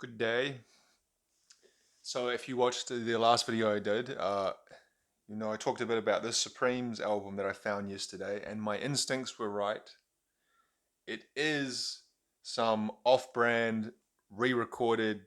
Good day. So, if you watched the last video I did, I talked a bit about this Supremes album that I found yesterday, and my instincts were right. It is some off-brand, re-recorded,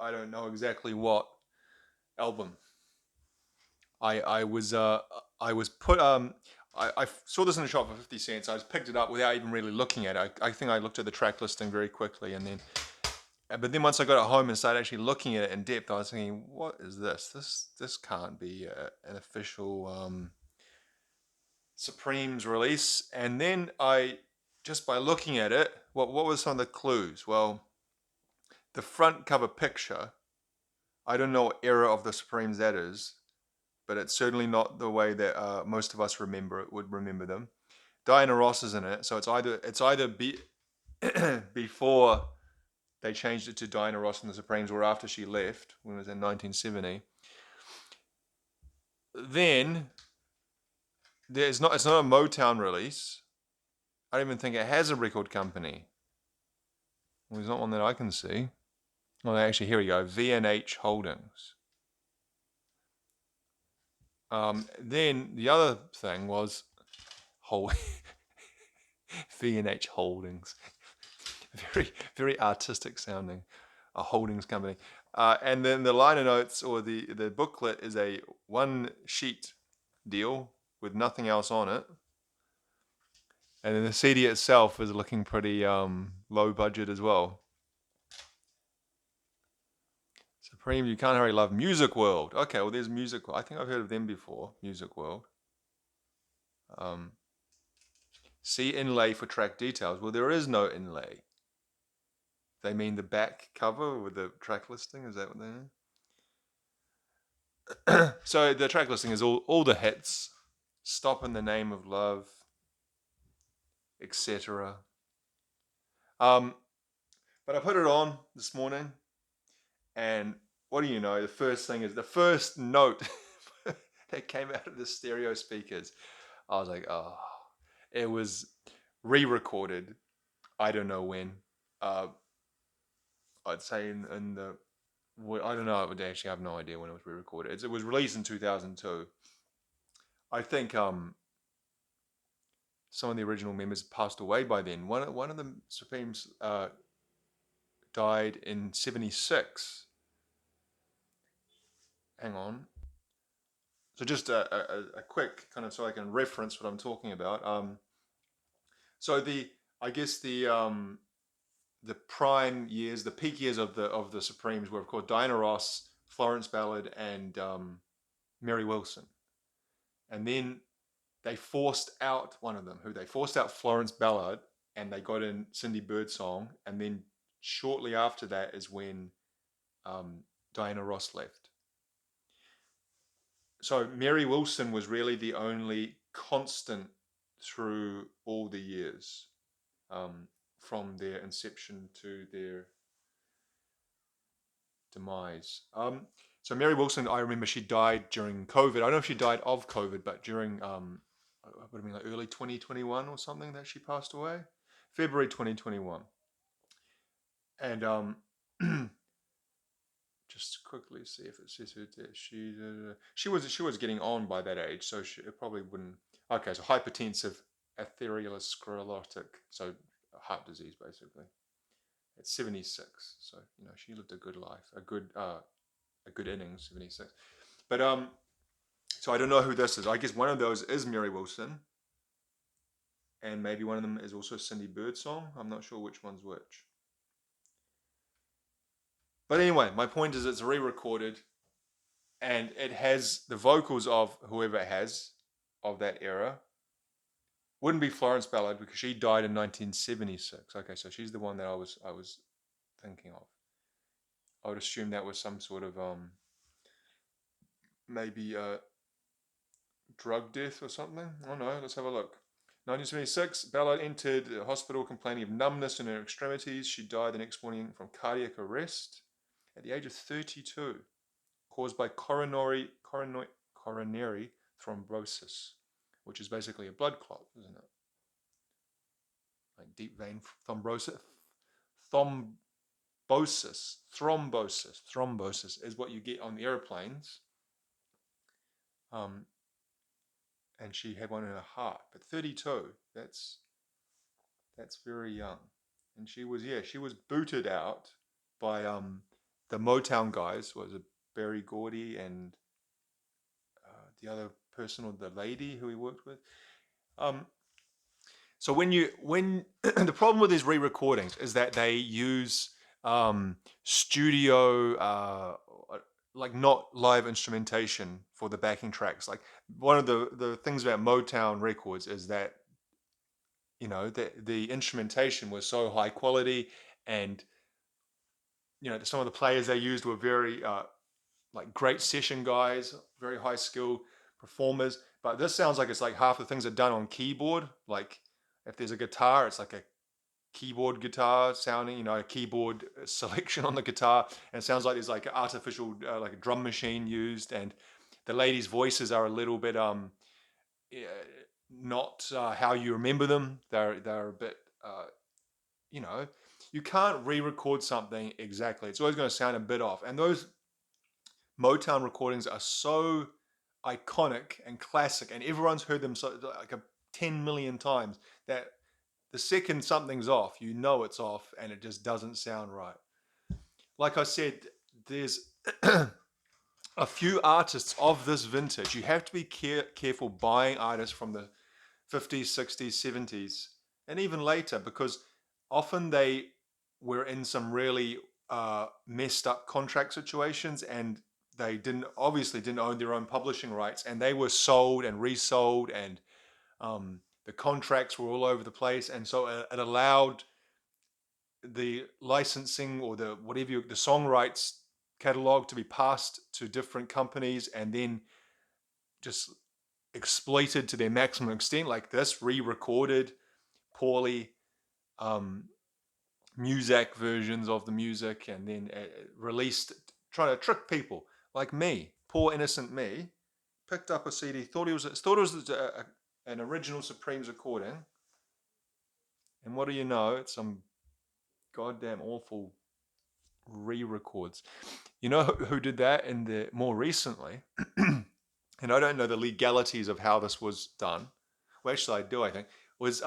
I don't know exactly what album. I was put I saw this in the shop for 50 cents. I just picked it up without even really looking at it. I think I looked at the track listing very quickly, and then but then once I got it home and started actually looking at it in depth, I was thinking, what is this? This can't be an official Supremes release. And then I just by looking at it, what was some of the clues? Well, the front cover picture. I don't know what era of the Supremes that is, but it's certainly not the way that most of us would remember them. Diana Ross is in it, so it's either before they changed it to Diana Ross and the Supremes, or after she left when it was in 1970. Then it's not a Motown release. I don't even think it has a record company. Well, there's not one that I can see. Well, actually, here we go. V&H Holdings. Then the other thing was V&H Holdings. Very, very artistic sounding. A holdings company. And then the liner notes or the booklet is a one sheet deal with nothing else on it. And then the CD itself is looking pretty low budget as well. Supreme, You Can't Hurry Love, Music World. Okay, well, there's Music World. I think I've heard of them before, Music World. Um, See inlay for track details. Well, there is no inlay. They mean the back cover with the track listing? Is that what they mean? So the track listing is all the hits, Stop in the Name of Love, etc. But I put it on this morning, and what do you know? The first note that came out of the stereo speakers. I was like, oh, it was re-recorded. I don't know when. Uh, I'd say in the I don't know. I would actually have no idea when it was re-recorded. It was released in 2002. I think some of the original members passed away by then. One of the Supremes died in '76. Hang on. So just a quick kind of so I can reference what I'm talking about. So I guess the prime years, the peak years of the Supremes were of course Diana Ross, Florence Ballard, and Mary Wilson, and then they forced out one of them. Who they forced out Florence Ballard, and they got in Cindy Birdsong, and then shortly after that is when Diana Ross left. So Mary Wilson was really the only constant through all the years, from their inception to their demise. So Mary Wilson, I remember she died during COVID. I don't know if she died of COVID, but during would have been like early 2021 or something that she passed away, February 2021. And just quickly see if it says her death. She was getting on by that age, so it probably wouldn't. Okay, so hypertensive atherosclerotic, so heart disease basically. At 76, so she lived a good life, a good innings, 76. But so I don't know who this is. I guess one of those is Mary Wilson, and maybe one of them is also Cindy Birdsong. I'm not sure which one's which. But anyway, my point is it's re-recorded, and it has the vocals of whoever it has of that era. Wouldn't be Florence Ballard because she died in 1976. Okay, so she's the one that I was thinking of. I would assume that was some sort of maybe drug death or something. Oh no, let's have a look. 1976, Ballard entered the hospital complaining of numbness in her extremities. She died the next morning from cardiac arrest at the age of 32, caused by coronary thrombosis, which is basically a blood clot, isn't it? Like deep vein thrombosis, thrombosis is what you get on the airplanes. And she had one in her heart, but 32, that's very young. And she was booted out by the Motown guys. Was it Berry Gordy and the other person, or the lady who he worked with? So when the problem with these re-recordings is that they use studio like not live instrumentation for the backing tracks. Like one of the things about Motown records is that the instrumentation was so high quality, and some of the players they used were very like great session guys, very high skill performers. But this sounds like it's like half the things are done on keyboard. Like if there's a guitar, it's like a keyboard guitar sounding, a keyboard selection on the guitar, and it sounds like there's like an artificial like a drum machine used, and the ladies' voices are a little bit not how you remember them. They're a bit you can't re-record something exactly. It's always going to sound a bit off, and those Motown recordings are so iconic and classic, and everyone's heard them like 10 million times, that the second something's off, it's off, and it just doesn't sound right. Like I said, there's a few artists of this vintage. You have to be careful buying artists from the 50s, 60s, 70s, and even later, because often they were in some really messed up contract situations, and they obviously didn't own their own publishing rights, and they were sold and resold, and the contracts were all over the place, and so it allowed the licensing or the song rights catalog to be passed to different companies, and then just exploited to their maximum extent, like this re-recorded poorly Muzak versions of the music, and then released, trying to trick people like me, poor innocent me. Picked up a CD, thought it was an original Supremes recording, and what do you know? It's some goddamn awful re-records. You know who did that in the more recently? And I don't know the legalities of how this was done. Well, actually, I do. I think was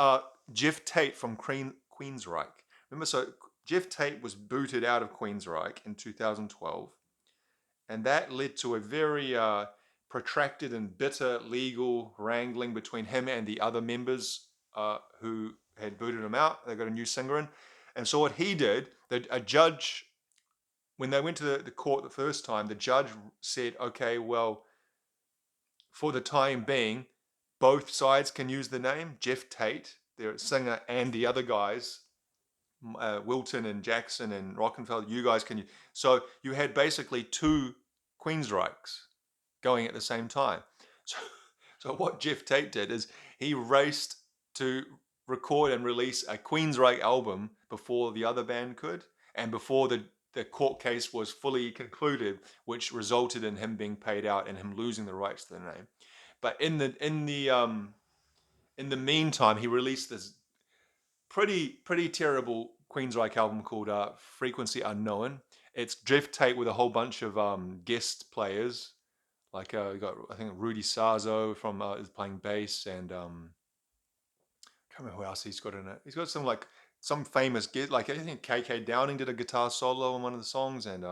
Jeff Tate from Queensryche. Remember, so Jeff Tate was booted out of Queensryche in 2012, and that led to a very protracted and bitter legal wrangling between him and the other members who had booted him out. They got a new singer in, and so what he did, a judge, when they went to the court the first time, the judge said, "Okay, well, for the time being, both sides can use the name Jeff Tate, their singer, and the other guys, Wilton and Jackson and Rockenfeld. You guys can use." So you had basically two Queensryches going at the same time. So what Jeff Tate did is he raced to record and release a Queensryche album before the other band could, and before the court case was fully concluded, which resulted in him being paid out and him losing the rights to the name. But in the meantime, he released this pretty terrible Queensryche album called Frequency Unknown. It's Jeff Tate with a whole bunch of guest players, like you got, I think, Rudy Sarzo from is playing bass, and I can't remember who else he's got in it. He's got some famous guest, like I think KK Downing did a guitar solo on one of the songs, and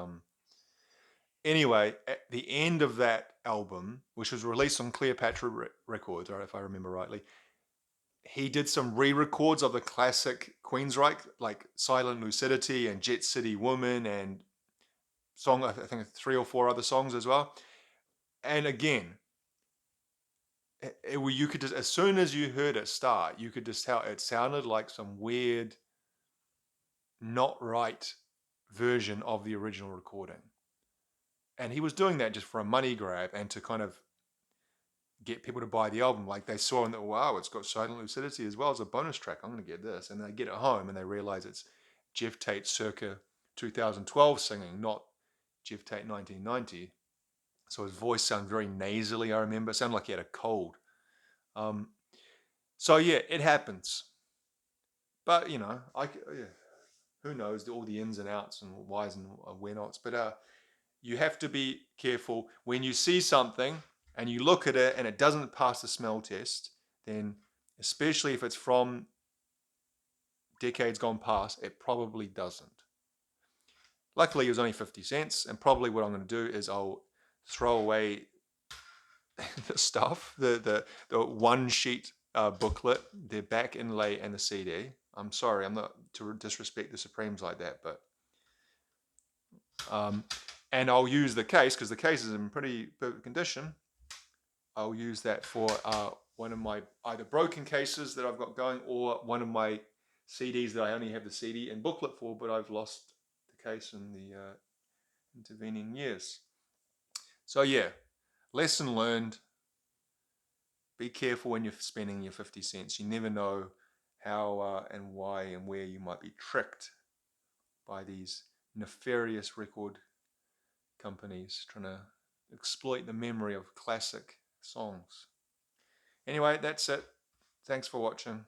anyway, at the end of that album, which was released on Cleopatra Records, or if I remember rightly, he did some re-records of the classic Queensryche, like Silent Lucidity and Jet City Woman, and I think 3 or 4 other songs as well. And again, you could just, as soon as you heard it start, you could just tell it sounded like some weird, not right version of the original recording. And he was doing that just for a money grab and to kind of get people to buy the album. Like they saw and wow, it's got Silent Lucidity as well as a bonus track. I'm going to get this. And they get it home and they realize it's Jeff Tate circa 2012 singing, not Jeff Tate 1990. So his voice sounded very nasally, I remember. It sounded like he had a cold. So yeah, it happens. But, who knows all the ins and outs and whys and where nots. But you have to be careful when you see something and you look at it and it doesn't pass the smell test. Then, especially if it's from decades gone past, it probably doesn't. Luckily, it was only 50 cents, and probably what I'm going to do is I'll throw away the stuff, the one sheet booklet, the back inlay, and the CD. I'm sorry, I'm not to disrespect the Supremes like that, but and I'll use the case because the case is in pretty perfect condition. I'll use that for one of my either broken cases that I've got going, or one of my CDs that I only have the CD and booklet for, but I've lost the case in the intervening years. So yeah, lesson learned. Be careful when you're spending your 50 cents. You never know how and why and where you might be tricked by these nefarious record companies trying to exploit the memory of classic songs. Anyway, that's it. Thanks for watching.